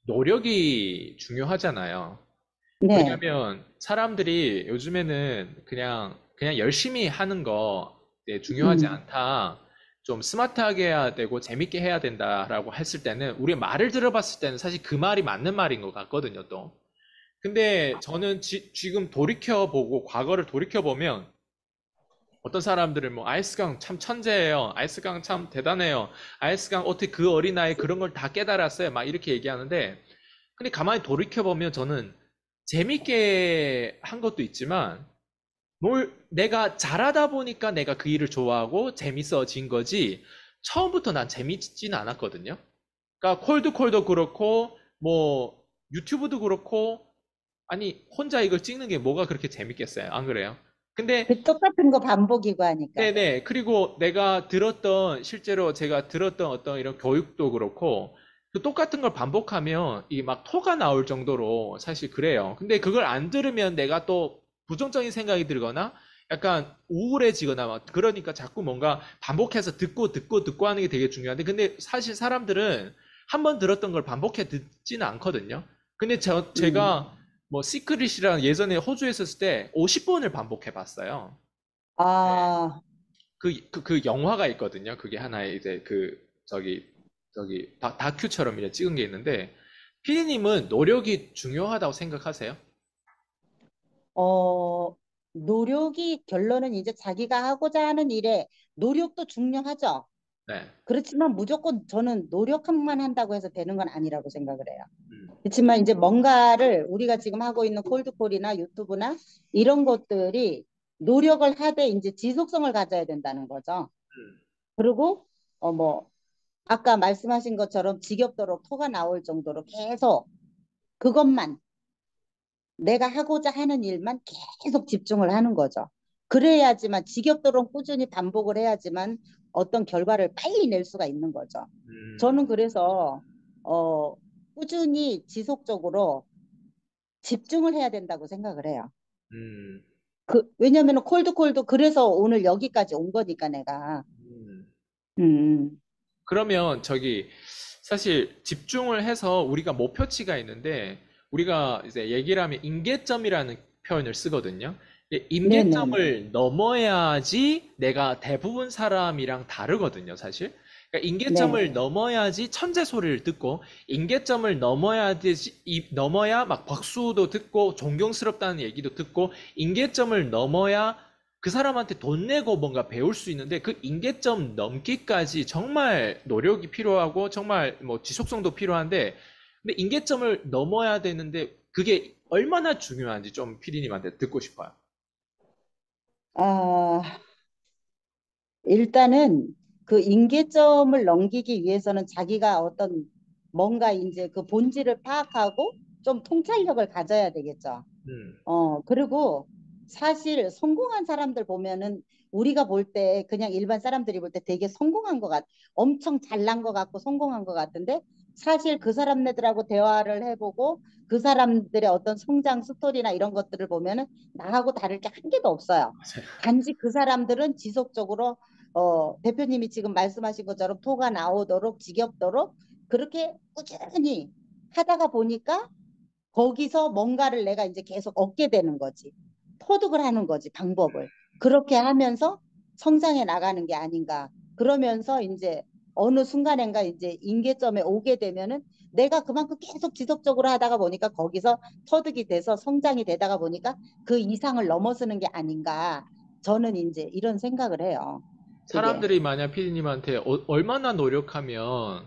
노력이 중요하잖아요. 네. 왜냐면 사람들이 요즘에는 그냥 열심히 하는 거 중요하지 음. 않다. 좀 스마트하게 해야 되고 재밌게 해야 된다라고 했을 때는 우리 말을 들어봤을 때는 사실 그 말이 맞는 말인 것 같거든요, 또. 근데 저는 지금 돌이켜보고 과거를 돌이켜보면 어떤 사람들은 뭐 아이스강 참 천재예요. 아이스강 참 대단해요. 아이스강 어떻게 그 어린 나이에 그런 걸 다 깨달았어요. 막 이렇게 얘기하는데 근데 가만히 돌이켜보면 저는 재밌게 한 것도 있지만 뭘 내가 잘하다 보니까 내가 그 일을 좋아하고 재밌어진 거지 처음부터 난 재밌지는 않았거든요. 그러니까 콜드콜도 그렇고 뭐 유튜브도 그렇고 아니 혼자 이걸 찍는 게 뭐가 그렇게 재밌겠어요? 안 그래요? 근데 그 똑같은 거 반복이고 하니까. 네네. 그리고 실제로 제가 들었던 어떤 이런 교육도 그렇고, 그 똑같은 걸 반복하면 이 막 토가 나올 정도로 사실 그래요. 근데 그걸 안 들으면 내가 또 부정적인 생각이 들거나 약간 우울해지거나 막 그러니까 자꾸 뭔가 반복해서 듣고 하는 게 되게 중요한데, 근데 사실 사람들은 한 번 들었던 걸 반복해 듣지는 않거든요. 근데 음. 제가 뭐 시크릿이랑 예전에 호주에 있었을 때 50번을 반복해 봤어요. 아, 그 영화가 있거든요. 그게 하나의 이제 다큐처럼 이제 찍은 게 있는데, 피디님은 노력이 중요하다고 생각하세요? 어, 노력이 결론은 이제 자기가 하고자 하는 일에 노력도 중요하죠. 네. 그렇지만 무조건 저는 노력만 한다고 해서 되는 건 아니라고 생각을 해요. 음, 그렇지만 이제 뭔가를 우리가 지금 하고 있는 콜드콜이나 유튜브나 이런 것들이 노력을 하되 이제 지속성을 가져야 된다는 거죠. 음, 그리고 뭐 아까 말씀하신 것처럼 지겹도록 토가 나올 정도로 계속 그것만 내가 하고자 하는 일만 계속 집중을 하는 거죠. 그래야지만 지겹도록 꾸준히 반복을 해야지만 어떤 결과를 빨리 낼 수가 있는 거죠. 음, 저는 그래서 어, 꾸준히 지속적으로 집중을 해야 된다고 생각을 해요. 음, 왜냐면 콜드콜도 그래서 오늘 여기까지 온 거니까 내가. 음. 음, 그러면 사실 집중을 해서 우리가 목표치가 있는데, 우리가 이제 얘기를 하면 임계점이라는 표현을 쓰거든요. 근데 네네네. 임계점을 넘어야지 내가 대부분 사람이랑 다르거든요, 사실. 그러니까 네. 임계점을 넘어야지 천재 소리를 듣고, 임계점을 넘어야 막 박수도 듣고, 존경스럽다는 얘기도 듣고, 임계점을 넘어야 그 사람한테 돈 내고 뭔가 배울 수 있는데 그 임계점 넘기까지 정말 노력이 필요하고 정말 뭐 지속성도 필요한데 근데 임계점을 넘어야 되는데 그게 얼마나 중요한지 좀 피디님한테 듣고 싶어요. 아, 일단은 그 임계점을 넘기기 위해서는 자기가 어떤 뭔가 이제 그 본질을 파악하고 좀 통찰력을 가져야 되겠죠. 음, 그리고 사실 성공한 사람들 보면은 우리가 볼 때 그냥 일반 사람들이 볼 때 되게 성공한 것 엄청 잘난 것 같고 성공한 것 같은데 사실 그 사람네들하고 대화를 해보고 그 사람들의 어떤 성장 스토리나 이런 것들을 보면은 나하고 다를 게 한 개도 없어요. 맞아요. 단지 그 사람들은 지속적으로 대표님이 지금 말씀하신 것처럼 토가 나오도록 지겹도록 그렇게 꾸준히 하다가 보니까 거기서 뭔가를 내가 이제 계속 얻게 되는 거지. 터득을 하는 거지, 방법을. 그렇게 하면서 성장해 나가는 게 아닌가. 그러면서 이제 어느 순간인가 이제 임계점에 오게 되면은 내가 그만큼 계속 지속적으로 하다가 보니까 거기서 터득이 돼서 성장이 되다가 보니까 그 이상을 넘어서는 게 아닌가. 저는 이제 이런 생각을 해요. 그게. 사람들이 만약 피디님한테 얼마나 노력하면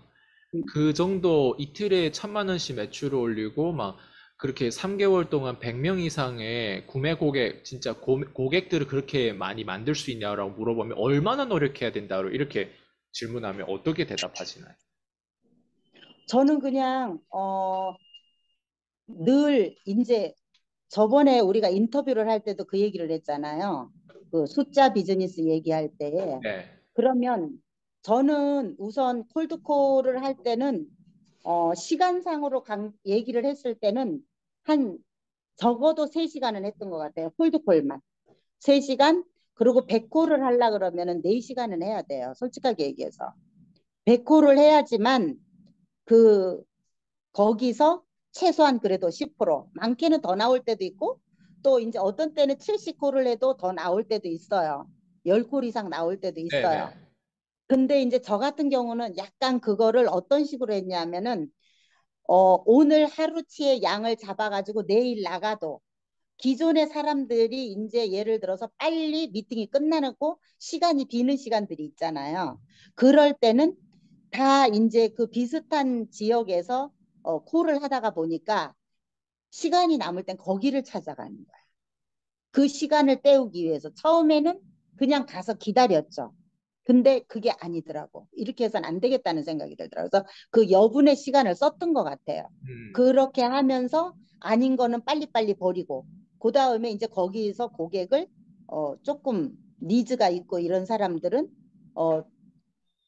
음, 그 정도 이틀에 1,000만 원씩 매출을 올리고 막 그렇게 3개월 동안 100명 이상의 구매 고객 진짜 고객들을 그렇게 많이 만들 수 있냐라고 물어보면 얼마나 노력해야 된다고 이렇게 질문하면 어떻게 대답하시나요? 저는 그냥 늘 이제 저번에 우리가 인터뷰를 할 때도 그 얘기를 했잖아요. 그 숫자 비즈니스 얘기할 때. 네. 그러면 저는 우선 콜드콜을 할 때는 시간상으로 얘기를 했을 때는 한 적어도 3시간은 했던 것 같아요. 콜드콜만. 3시간 그리고 100콜을 하려 그러면은 4시간은 해야 돼요. 솔직하게 얘기해서. 100콜을 해야지만 그 거기서 최소한 그래도 10%, 많게는 더 나올 때도 있고, 또 이제 어떤 때는 70콜을 해도 더 나올 때도 있어요. 10콜 이상 나올 때도 있어요. 네네. 근데 이제 저 같은 경우는 약간 그거를 어떤 식으로 했냐면은, 오늘 하루치의 양을 잡아가지고 내일 나가도 기존의 사람들이 이제 예를 들어서 빨리 미팅이 끝나고 시간이 비는 시간들이 있잖아요. 그럴 때는 다 이제 그 비슷한 지역에서 콜을 하다가 보니까 시간이 남을 땐 거기를 찾아가는 거야. 그 시간을 때우기 위해서 처음에는 그냥 가서 기다렸죠. 근데 그게 아니더라고. 이렇게 해서는 안 되겠다는 생각이 들더라고요. 그래서 그 여분의 시간을 썼던 것 같아요. 음. 그렇게 하면서 아닌 거는 빨리빨리 버리고, 그 다음에 이제 거기서 고객을 조금 니즈가 있고 이런 사람들은 어,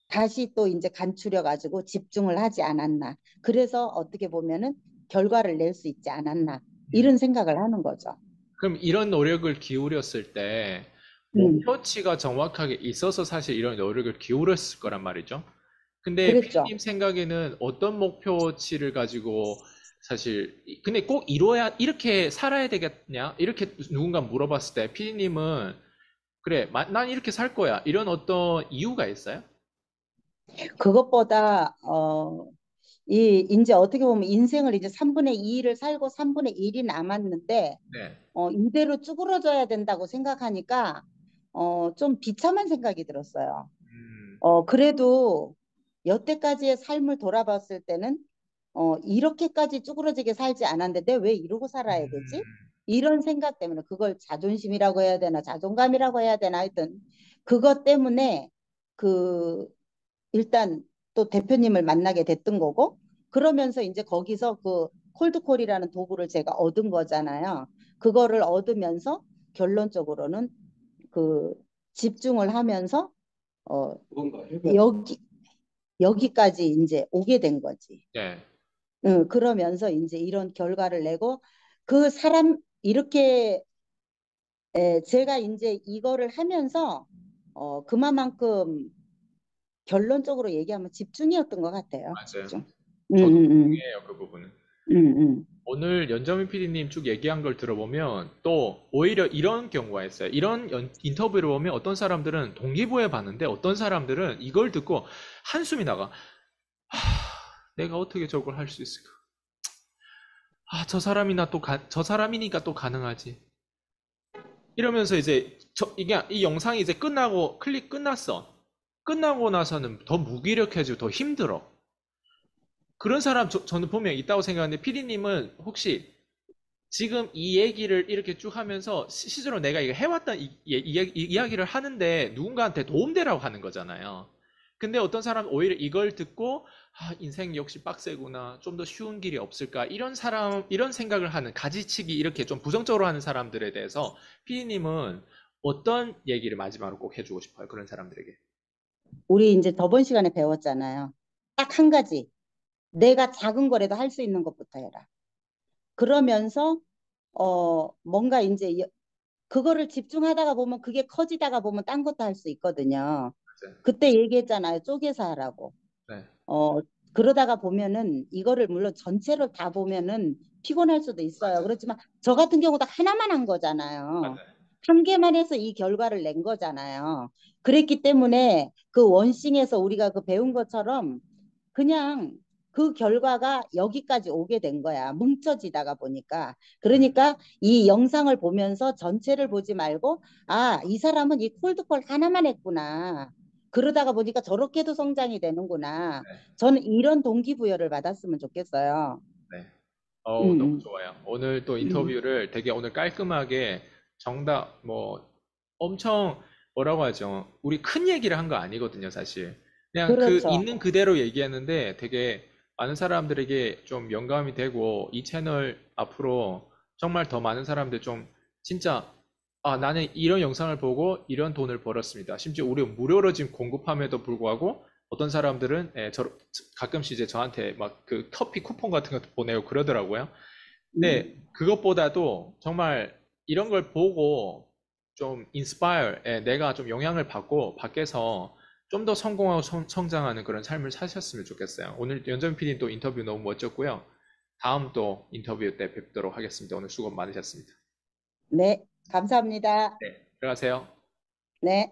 다시 또 이제 간추려 가지고 집중을 하지 않았나. 그래서 어떻게 보면은 결과를 낼 수 있지 않았나. 음. 이런 생각을 하는 거죠. 그럼 이런 노력을 기울였을 때 음, 목표치가 정확하게 있어서 사실 이런 노력을 기울였을 거란 말이죠. 근데 그랬죠. 피디님 생각에는 어떤 목표치를 가지고 사실 근데 꼭 이뤄야 이렇게 살아야 되겠냐? 이렇게 누군가 물어봤을 때 피디님은 그래, 난 이렇게 살 거야. 이런 어떤 이유가 있어요? 그것보다 이제 어떻게 보면 인생을 이제 3분의 2를 살고 3분의 1이 남았는데 네. 이대로 쭈그러져야 된다고 생각하니까 좀 비참한 생각이 들었어요. 음. 그래도 여태까지의 삶을 돌아봤을 때는 이렇게까지 쭈그러지게 살지 않았는데 내가 왜 이러고 살아야 되지? 음. 이런 생각 때문에 그걸 자존심이라고 해야 되나 자존감이라고 해야 되나 하여튼 그것 때문에 그 일단 또 대표님을 만나게 됐던 거고 그러면서 이제 거기서 그 콜드콜이라는 도구를 제가 얻은 거잖아요. 그거를 얻으면서 결론적으로는 그 집중을 하면서 어 여기 여기까지 이제 오게 된 거지. 네. 응, 그러면서 이제 이런 결과를 내고 그 사람 이렇게 제가 이제 이거를 하면서 그만큼 결론적으로 얘기하면 집중이었던 것 같아요. 맞아요. 집중. 저도 음, 동의해요, 그 부분은. 음, 음. 오늘 연정민 PD님 쭉 얘기한 걸 들어보면 또 오히려 이런 경우가 있어요. 이런 인터뷰를 보면 어떤 사람들은 동기부여 받는데 어떤 사람들은 이걸 듣고 한숨이 나가. 하, 내가 어떻게 저걸 할 수 있을까? 아, 저 사람이니까 또 가능하지. 이러면서 이제 이게 이 영상이 이제 끝나고 클릭 끝났어. 끝나고 나서는 더 무기력해지고 더 힘들어. 그런 사람 저는 분명 있다고 생각하는데 피디님은 혹시 지금 이 얘기를 이렇게 쭉 하면서 실제로 내가 이거 해왔던 이야기를 하는데 누군가한테 도움되라고 하는 거잖아요. 근데 어떤 사람은 오히려 이걸 듣고 아, 인생 역시 빡세구나. 좀 더 쉬운 길이 없을까? 이런 생각을 하는 가지치기 이렇게 좀 부정적으로 하는 사람들에 대해서 피디님은 어떤 얘기를 마지막으로 꼭 해주고 싶어요? 그런 사람들에게. 우리 이제 저번 시간에 배웠잖아요. 딱 한 가지. 내가 작은 거라도 할 수 있는 것부터 해라. 그러면서 뭔가 이제 그거를 집중하다가 보면 그게 커지다가 보면 딴 것도 할 수 있거든요. 맞아요. 그때 얘기했잖아요. 쪼개서 하라고. 네. 어, 그러다가 보면은 이거를 물론 전체를 다 보면은 피곤할 수도 있어요. 맞아요. 그렇지만 저 같은 경우도 하나만 한 거잖아요. 맞아요. 한 개만 해서 이 결과를 낸 거잖아요. 그랬기 때문에 그 원싱에서 우리가 그 배운 것처럼 그냥 그 결과가 여기까지 오게 된 거야. 뭉쳐지다가 보니까. 음. 그러니까 이 영상을 보면서 전체를 보지 말고, 아, 이 사람은 이 콜드콜 하나만 했구나. 그러다가 보니까 저렇게도 성장이 되는구나. 네. 저는 이런 동기부여를 받았으면 좋겠어요. 네. 음, 너무 음, 좋아요. 오늘 또 음. 인터뷰를 되게 오늘 깔끔하게 정답, 엄청 뭐라고 하죠? 우리 큰 얘기를 한 거 아니거든요, 사실. 그냥 그 그렇죠. 있는 그대로 얘기했는데 되게 많은 사람들에게 좀 영감이 되고 이 채널 앞으로 정말 더 많은 사람들 좀 진짜 아, 나는 이런 영상을 보고 이런 돈을 벌었습니다. 심지어 우리 무료로 지금 공급함에도 불구하고 어떤 사람들은 가끔씩 이제 저한테 막 그 커피 쿠폰 같은 것도 보내고 그러더라고요. 근데 음. 그것보다도 정말 이런 걸 보고 좀 인스파이어, 내가 좀 영향을 받고 밖에서 좀 더 성공하고 성장하는 그런 삶을 사셨으면 좋겠어요. 오늘 연정 PD님 또 인터뷰 너무 멋졌고요. 다음 또 인터뷰 때 뵙도록 하겠습니다. 오늘 수고 많으셨습니다. 네, 감사합니다. 네, 들어가세요. 네.